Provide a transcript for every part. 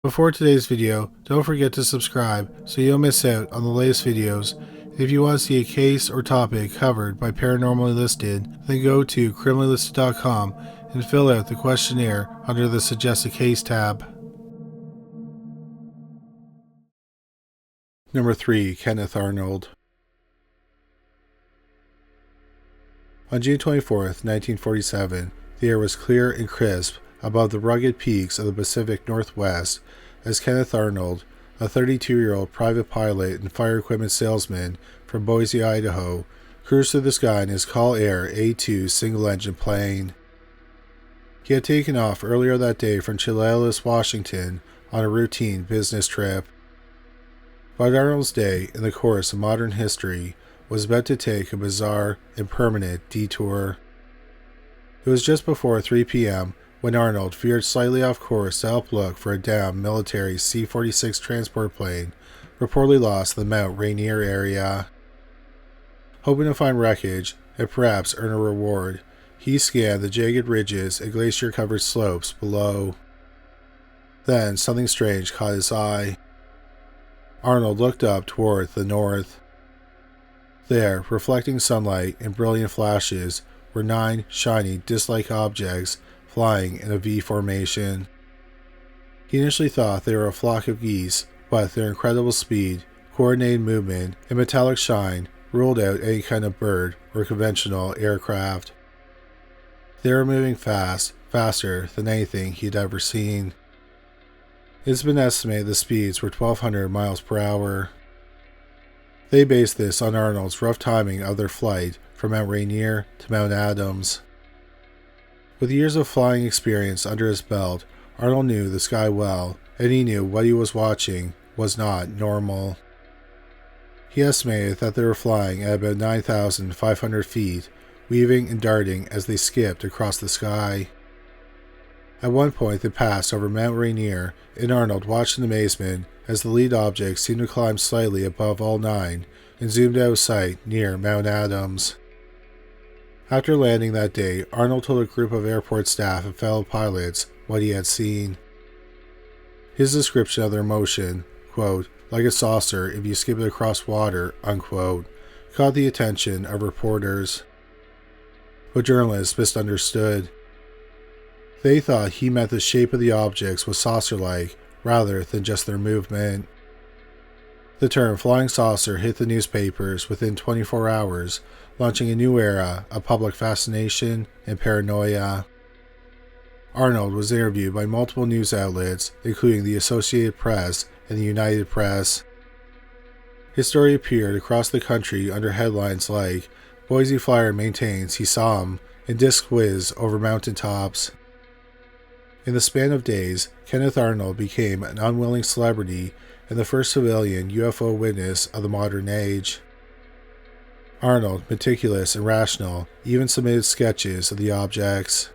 Before today's video, don't forget to subscribe so you don't miss out on the latest videos. If you want to see a case or topic covered by Paranormally Listed, then go to criminallylisted.com and fill out the questionnaire under the Suggest a Case tab. Number 3. Kenneth Arnold. On June 24, 1947, the air was clear and crisp above the rugged peaks of the Pacific Northwest as Kenneth Arnold, a 32-year-old private pilot and fire equipment salesman from Boise, Idaho, cruised through the sky in his Call Air A-2 single-engine plane. He had taken off earlier that day from Chehalis, Washington, on a routine business trip. But Arnold's day in the course of modern history was about to take a bizarre and permanent detour. It was just before 3 p.m. when Arnold veered slightly off course to help look for a downed military C-46 transport plane reportedly lost in the Mount Rainier area. Hoping to find wreckage and perhaps earn a reward, he scanned the jagged ridges and glacier-covered slopes below. Then something strange caught his eye. Arnold looked up toward the north. There, reflecting sunlight in brilliant flashes, were 9 shiny, disc-like objects flying in a V formation. He initially thought they were a flock of geese, but their incredible speed, coordinated movement, and metallic shine ruled out any kind of bird or conventional aircraft. They were moving fast, faster than anything he had ever seen. It's been estimated the speeds were 1,200 miles per hour. They based this on Arnold's rough timing of their flight from Mount Rainier to Mount Adams. With years of flying experience under his belt, Arnold knew the sky well, and he knew what he was watching was not normal. He estimated that they were flying at about 9,500 feet, weaving and darting as they skipped across the sky. At one point they passed over Mount Rainier, and Arnold watched in amazement as the lead object seemed to climb slightly above all 9 and zoomed out of sight near Mount Adams. After landing that day, Arnold told a group of airport staff and fellow pilots what he had seen. His description of their motion, quote, like a saucer if you skip it across water, unquote, caught the attention of reporters. But journalists misunderstood. They thought he meant the shape of the objects was saucer-like rather than just their movement. The term flying saucer hit the newspapers within 24 hours, launching a new era of public fascination and paranoia. Arnold was interviewed by multiple news outlets, including the Associated Press and the United Press. His story appeared across the country under headlines like "Boise Flyer maintains he saw him" and "Disc whiz over mountaintops." In the span of days, Kenneth Arnold became an unwilling celebrity and the first civilian UFO witness of the modern age. Arnold, meticulous and rational, even submitted sketches of the objects.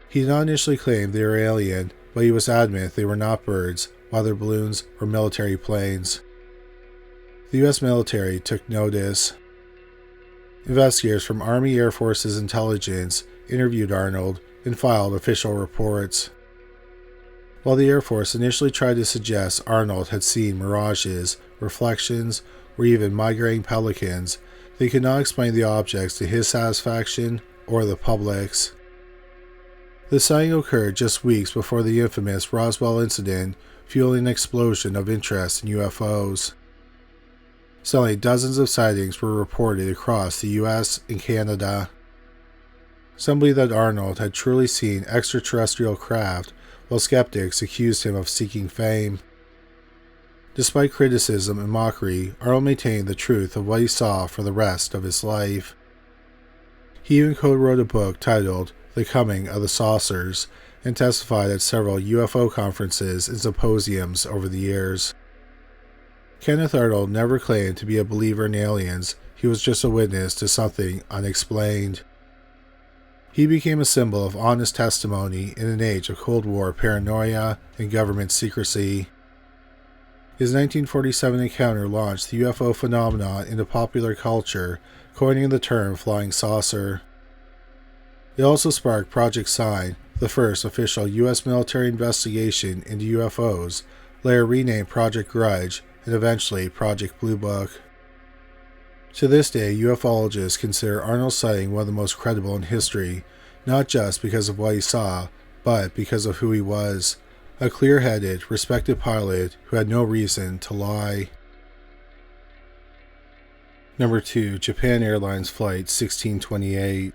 He did not initially claim they were alien, but he was adamant they were not birds, weather balloons, or military planes. The U.S. military took notice. Investigators from Army Air Force's intelligence interviewed Arnold and filed official reports. While the Air Force initially tried to suggest Arnold had seen mirages, reflections, or even migrating pelicans, they could not explain the objects to his satisfaction or the public's. The sighting occurred just weeks before the infamous Roswell incident, fueling an explosion of interest in UFOs. Suddenly, dozens of sightings were reported across the U.S. and Canada. Some believed that Arnold had truly seen extraterrestrial craft, while skeptics accused him of seeking fame. Despite criticism and mockery, Arnold maintained the truth of what he saw for the rest of his life. He even co-wrote a book titled The Coming of the Saucers and testified at several UFO conferences and symposiums over the years. Kenneth Arnold never claimed to be a believer in aliens. He was just a witness to something unexplained. He became a symbol of honest testimony in an age of Cold War paranoia and government secrecy. His 1947 encounter launched the UFO phenomenon into popular culture, coining the term flying saucer. It also sparked Project Sign, the first official U.S. military investigation into UFOs, later renamed Project Grudge and eventually Project Blue Book. To this day, ufologists consider Arnold's sighting one of the most credible in history, not just because of what he saw, but because of who he was, a clear-headed, respected pilot who had no reason to lie. Number 2. Japan Airlines Flight 1628.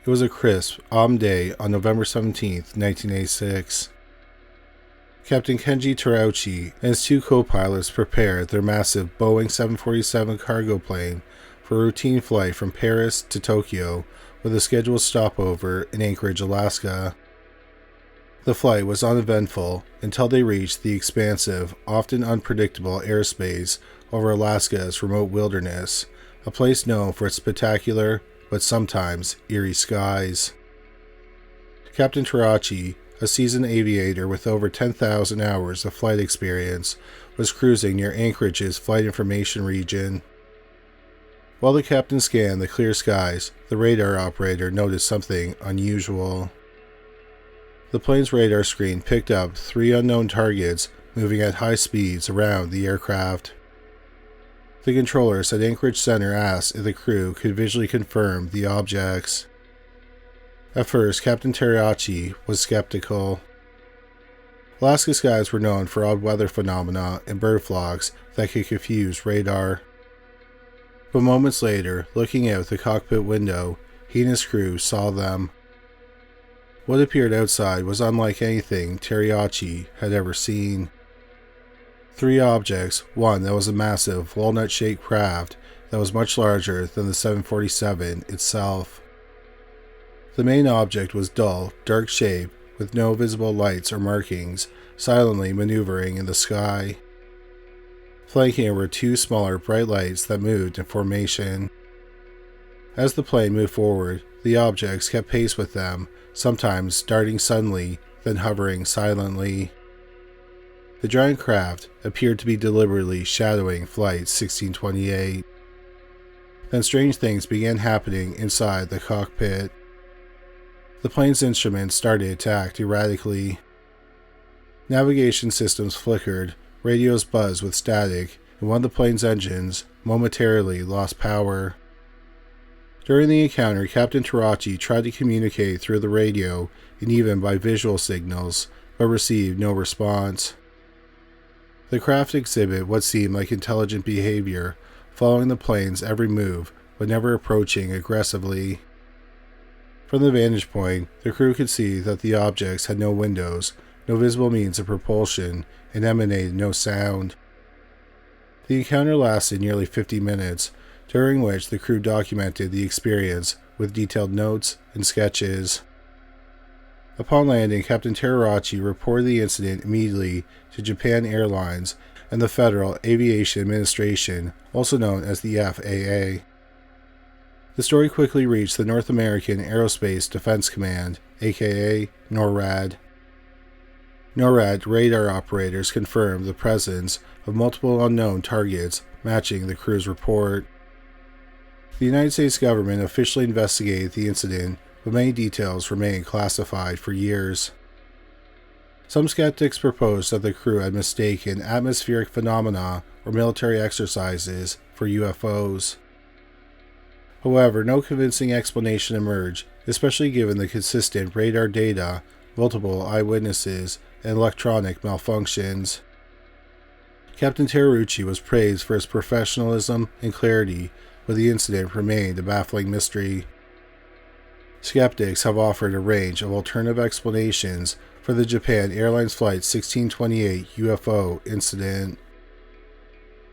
It was a crisp, autumn day on November 17, 1986. Captain Kenji Terauchi and his two co-pilots prepared their massive Boeing 747 cargo plane for a routine flight from Paris to Tokyo with a scheduled stopover in Anchorage, Alaska. The flight was uneventful until they reached the expansive, often unpredictable airspace over Alaska's remote wilderness, a place known for its spectacular, but sometimes eerie skies. Captain Terauchi, a seasoned aviator with over 10,000 hours of flight experience, was cruising near Anchorage's flight information region. While the captain scanned the clear skies, the radar operator noticed something unusual. The plane's radar screen picked up 3 unknown targets moving at high speeds around the aircraft. The controllers at Anchorage Center asked if the crew could visually confirm the objects. At first, Captain Terauchi was skeptical. Alaska skies were known for odd weather phenomena and bird flocks that could confuse radar. But moments later, looking out the cockpit window, he and his crew saw them. What appeared outside was unlike anything Terauchi had ever seen. 3 objects, one that was a massive, walnut-shaped craft that was much larger than the 747 itself. The main object was dull, dark shape with no visible lights or markings, silently maneuvering in the sky. Flanking it were 2 smaller bright lights that moved in formation. As the plane moved forward, the objects kept pace with them, sometimes starting suddenly, then hovering silently. The giant craft appeared to be deliberately shadowing Flight 1628. Then strange things began happening inside the cockpit. The plane's instruments started to act erratically. Navigation systems flickered, radios buzzed with static, and one of the plane's engines momentarily lost power. During the encounter, Captain Terauchi tried to communicate through the radio and even by visual signals, but received no response. The craft exhibited what seemed like intelligent behavior, following the plane's every move, but never approaching aggressively. From the vantage point, the crew could see that the objects had no windows, no visible means of propulsion, and emanated no sound. The encounter lasted nearly 50 minutes, during which the crew documented the experience with detailed notes and sketches. Upon landing, Captain Terauchi reported the incident immediately to Japan Airlines and the Federal Aviation Administration, also known as the FAA. The story quickly reached the North American Aerospace Defense Command, aka NORAD. NORAD radar operators confirmed the presence of multiple unknown targets matching the crew's report. The United States government officially investigated the incident, but many details remained classified for years. Some skeptics proposed that the crew had mistaken atmospheric phenomena or military exercises for UFOs. However, no convincing explanation emerged, especially given the consistent radar data, multiple eyewitnesses, and electronic malfunctions. Captain Terauchi was praised for his professionalism and clarity, but the incident remained a baffling mystery. Skeptics have offered a range of alternative explanations for the Japan Airlines Flight 1628 UFO incident.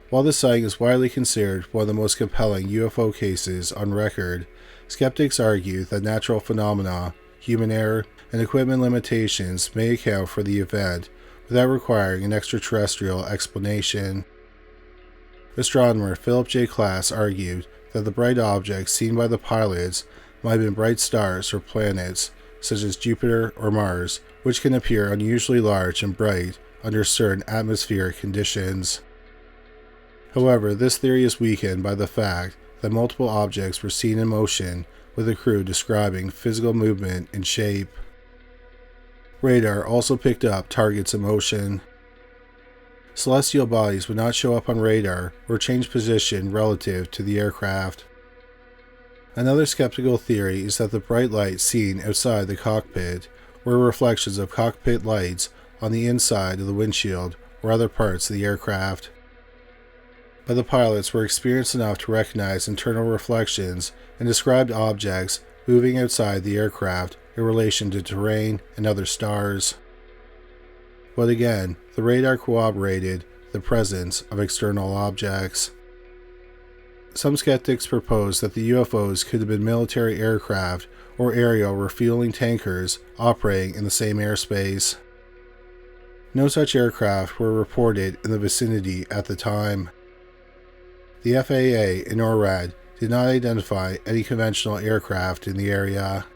While this sighting is widely considered one of the most compelling UFO cases on record, skeptics argue that natural phenomena, human error, and equipment limitations may account for the event without requiring an extraterrestrial explanation. Astronomer Philip J. Klass argued that the bright objects seen by the pilots might have been bright stars or planets, such as Jupiter or Mars, which can appear unusually large and bright under certain atmospheric conditions. However, this theory is weakened by the fact that multiple objects were seen in motion with the crew describing physical movement and shape. Radar also picked up targets in motion. Celestial bodies would not show up on radar or change position relative to the aircraft. Another skeptical theory is that the bright lights seen outside the cockpit were reflections of cockpit lights on the inside of the windshield or other parts of the aircraft. But the pilots were experienced enough to recognize internal reflections and described objects moving outside the aircraft in relation to terrain and other stars. But again, the radar corroborated the presence of external objects. Some skeptics propose that the UFOs could have been military aircraft or aerial refueling tankers operating in the same airspace. No such aircraft were reported in the vicinity at the time. The FAA and NORAD did not identify any conventional aircraft in the area.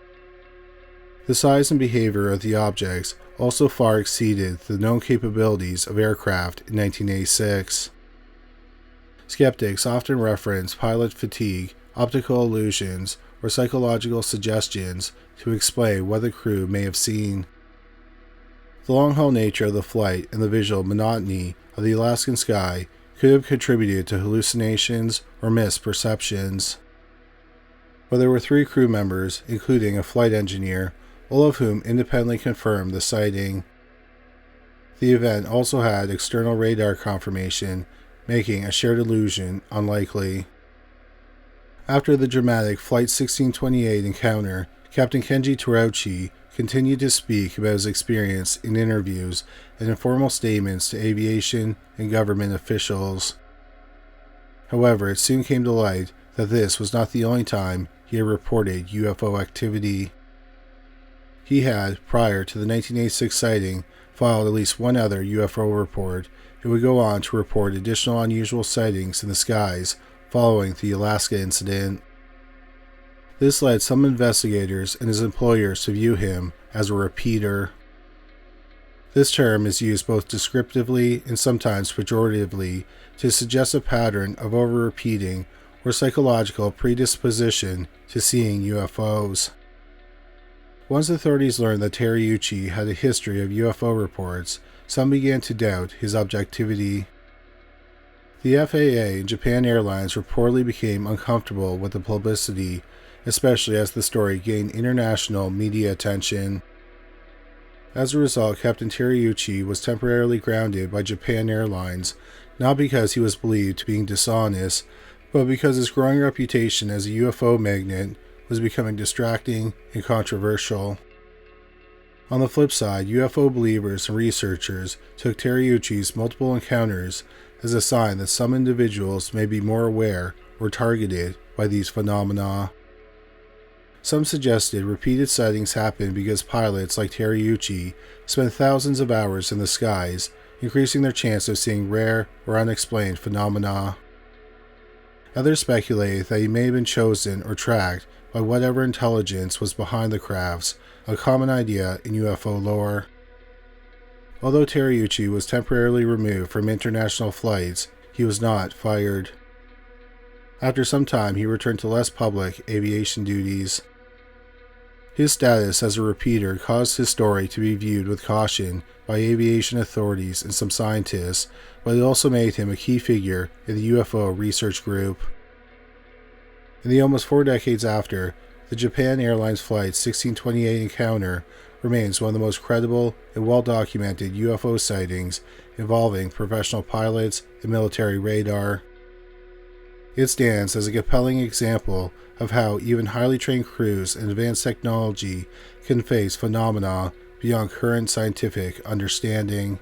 The size and behavior of the objects also far exceeded the known capabilities of aircraft in 1986. Skeptics often reference pilot fatigue, optical illusions, or psychological suggestions to explain what the crew may have seen. The long-haul nature of the flight and the visual monotony of the Alaskan sky could have contributed to hallucinations or misperceptions. But there were 3 crew members, including a flight engineer, all of whom independently confirmed the sighting. The event also had external radar confirmation, making a shared illusion unlikely. After the dramatic Flight 1628 encounter, Captain Kenji Terauchi continued to speak about his experience in interviews and informal statements to aviation and government officials. However, it soon came to light that this was not the only time he had reported UFO activity. He had, prior to the 1986 sighting, filed at least one other UFO report and would go on to report additional unusual sightings in the skies following the Alaska incident. This led some investigators and his employers to view him as a repeater. This term is used both descriptively and sometimes pejoratively to suggest a pattern of over-repeating or psychological predisposition to seeing UFOs. Once authorities learned that Terauchi had a history of UFO reports, some began to doubt his objectivity. The FAA and Japan Airlines reportedly became uncomfortable with the publicity, especially as the story gained international media attention. As a result, Captain Terauchi was temporarily grounded by Japan Airlines, not because he was believed to be dishonest, but because his growing reputation as a UFO magnate was becoming distracting and controversial. On the flip side, UFO believers and researchers took Terauchi's multiple encounters as a sign that some individuals may be more aware or targeted by these phenomena. Some suggested repeated sightings happened because pilots like Terauchi spent thousands of hours in the skies, increasing their chance of seeing rare or unexplained phenomena. Others speculated that he may have been chosen or tracked by whatever intelligence was behind the crafts, a common idea in UFO lore. Although Terauchi was temporarily removed from international flights, he was not fired. After some time, he returned to less public aviation duties. His status as a repeater caused his story to be viewed with caution by aviation authorities and some scientists, but it also made him a key figure in the UFO research group. In the almost 4 decades after, the Japan Airlines Flight 1628 encounter remains one of the most credible and well-documented UFO sightings involving professional pilots and military radar. It stands as a compelling example of how even highly trained crews and advanced technology can face phenomena beyond current scientific understanding.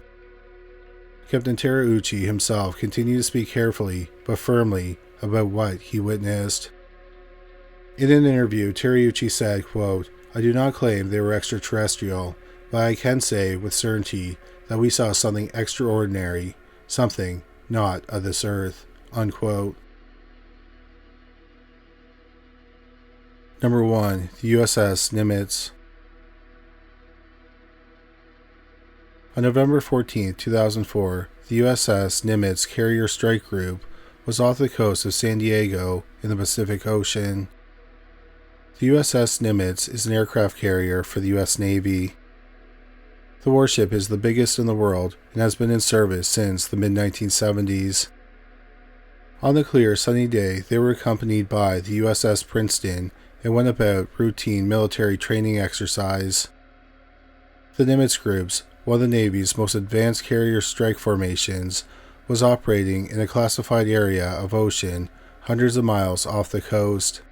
Captain Terauchi himself continued to speak carefully but firmly about what he witnessed. In an interview, Terauchi said, quote, "I do not claim they were extraterrestrial, but I can say with certainty that we saw something extraordinary, something not of this earth." Unquote. Number 1. The USS Nimitz. On November 14, 2004, the USS Nimitz Carrier Strike Group was off the coast of San Diego in the Pacific Ocean. The USS Nimitz is an aircraft carrier for the U.S. Navy. The warship is the biggest in the world and has been in service since the mid-1970s. On the clear, sunny day, they were accompanied by the USS Princeton and went about routine military training exercise. The Nimitz Groups, one of the Navy's most advanced carrier strike formations, was operating in a classified area of ocean hundreds of miles off the coast.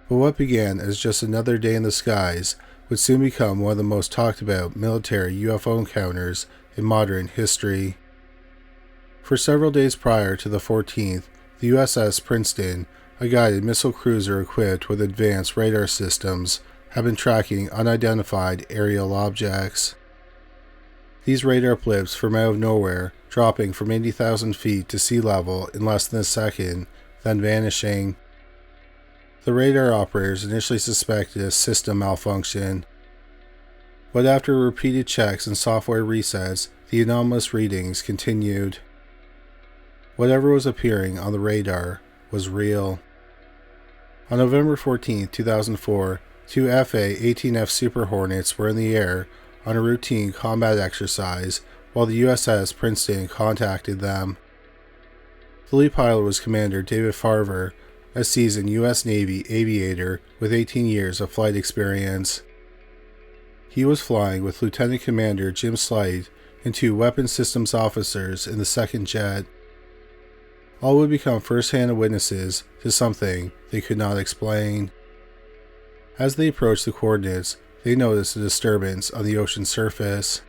But what began as just another day in the skies would soon become one of the most talked about military UFO encounters in modern history. For several days prior to the 14th, the USS Princeton, a guided missile cruiser equipped with advanced radar systems, had been tracking unidentified aerial objects. These radar blips from out of nowhere, dropping from 80,000 feet to sea level in less than a second, then vanishing. The radar operators initially suspected a system malfunction, but after repeated checks and software resets, the anomalous readings continued. Whatever was appearing on the radar was real. On November 14, 2004, two FA-18F Super Hornets were in the air on a routine combat exercise while the USS Princeton contacted them. The lead pilot was Commander David Farver, a seasoned U.S. Navy aviator with 18 years of flight experience. He was flying with Lieutenant Commander Jim Slight and two weapons systems officers in the second jet. All would become first-hand witnesses to something they could not explain. As they approached the coordinates, they noticed a disturbance on the ocean surface.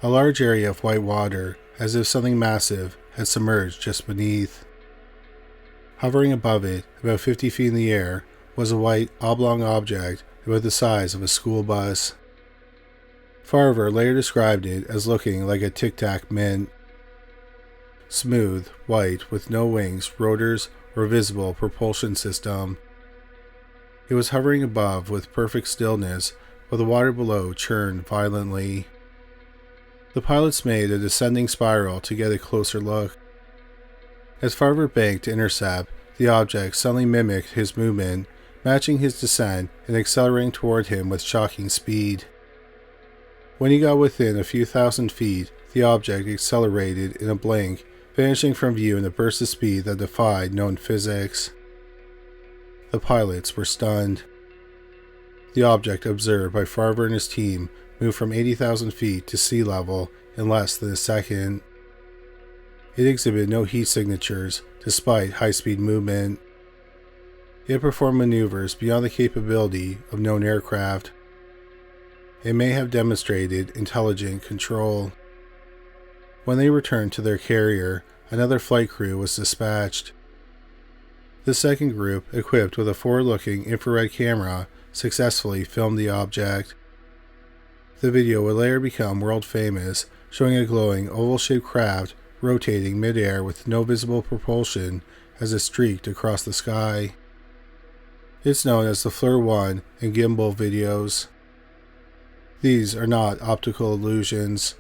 A large area of white water, as if something massive had submerged just beneath. Hovering above it, about 50 feet in the air, was a white, oblong object about the size of a school bus. Farver later described it as looking like a tic-tac mint. Smooth, white, with no wings, rotors, or visible propulsion system. It was hovering above with perfect stillness, while the water below churned violently. The pilots made a descending spiral to get a closer look. As Farver banked to intercept, the object suddenly mimicked his movement, matching his descent and accelerating toward him with shocking speed. When he got within a few thousand feet, the object accelerated in a blink, vanishing from view in a burst of speed that defied known physics. The pilots were stunned. The object observed by Farver and his team moved from 80,000 feet to sea level in less than a second. It exhibited no heat signatures despite high-speed movement. It performed maneuvers beyond the capability of known aircraft. It may have demonstrated intelligent control. When they returned to their carrier, another flight crew was dispatched. The second group, equipped with a forward-looking infrared camera, successfully filmed the object. The video would later become world-famous, showing a glowing oval-shaped craft rotating mid-air with no visible propulsion as it streaked across the sky. It's known as the FLIR 1 and gimbal videos. These are not optical illusions.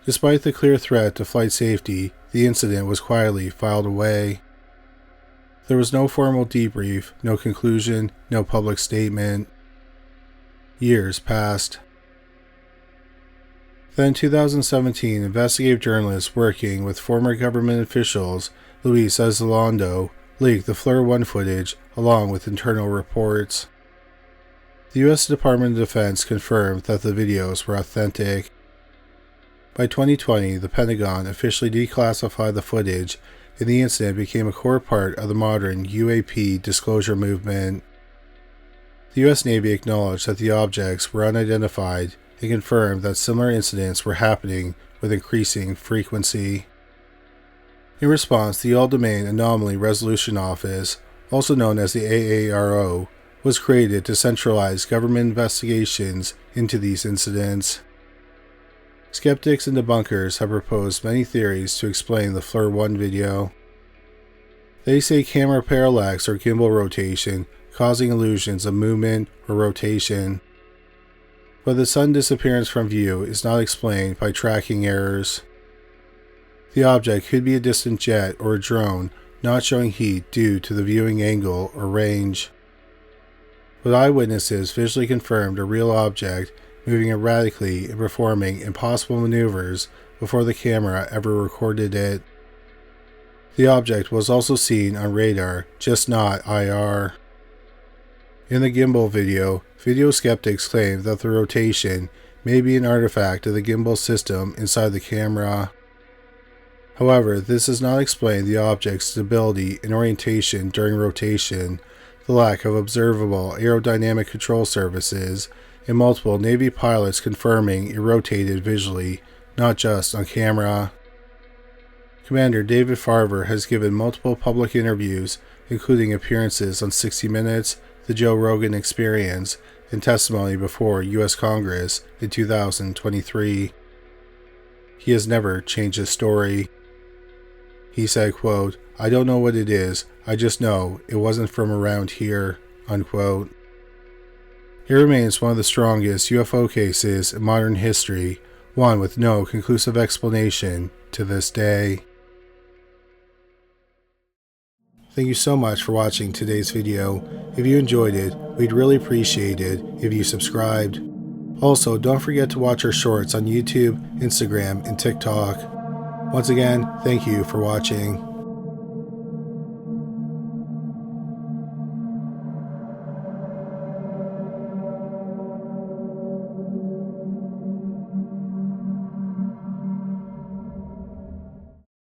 Despite the clear threat to flight safety, the incident was quietly filed away. There was no formal debrief, no conclusion, no public statement. Years passed. Then in 2017, investigative journalists working with former government officials, Luis Elizondo, leaked the FLIR 1 footage along with internal reports. The U.S. Department of Defense confirmed that the videos were authentic. By 2020, the Pentagon officially declassified the footage, and the incident became a core part of the modern UAP disclosure movement. The U.S. Navy acknowledged that the objects were unidentified and confirmed that similar incidents were happening with increasing frequency. In response, the All-Domain Anomaly Resolution Office, also known as the AARO, was created to centralize government investigations into these incidents. Skeptics and debunkers have proposed many theories to explain the FLIR 1 video. They say camera parallax or gimbal rotation, causing illusions of movement or rotation. But the sudden disappearance from view is not explained by tracking errors. The object could be a distant jet or a drone not showing heat due to the viewing angle or range. But eyewitnesses visually confirmed a real object moving erratically and performing impossible maneuvers before the camera ever recorded it. The object was also seen on radar, just not IR. In the gimbal video skeptics claim that the rotation may be an artifact of the gimbal system inside the camera. However, this does not explain the object's stability and orientation during rotation, the lack of observable aerodynamic control surfaces, and multiple Navy pilots confirming it rotated visually, not just on camera. Commander David Farver has given multiple public interviews, including appearances on 60 Minutes, The Joe Rogan Experience, and testimony before U.S. Congress in 2023. He has never changed his story. He said, quote, "I don't know what it is, I just know it wasn't from around here," unquote. It remains one of the strongest UFO cases in modern history, one with no conclusive explanation to this day. Thank you so much for watching today's video. If you enjoyed it, we'd really appreciate it if you subscribed. Also, don't forget to watch our shorts on YouTube, Instagram, and TikTok. Once again, thank you for watching.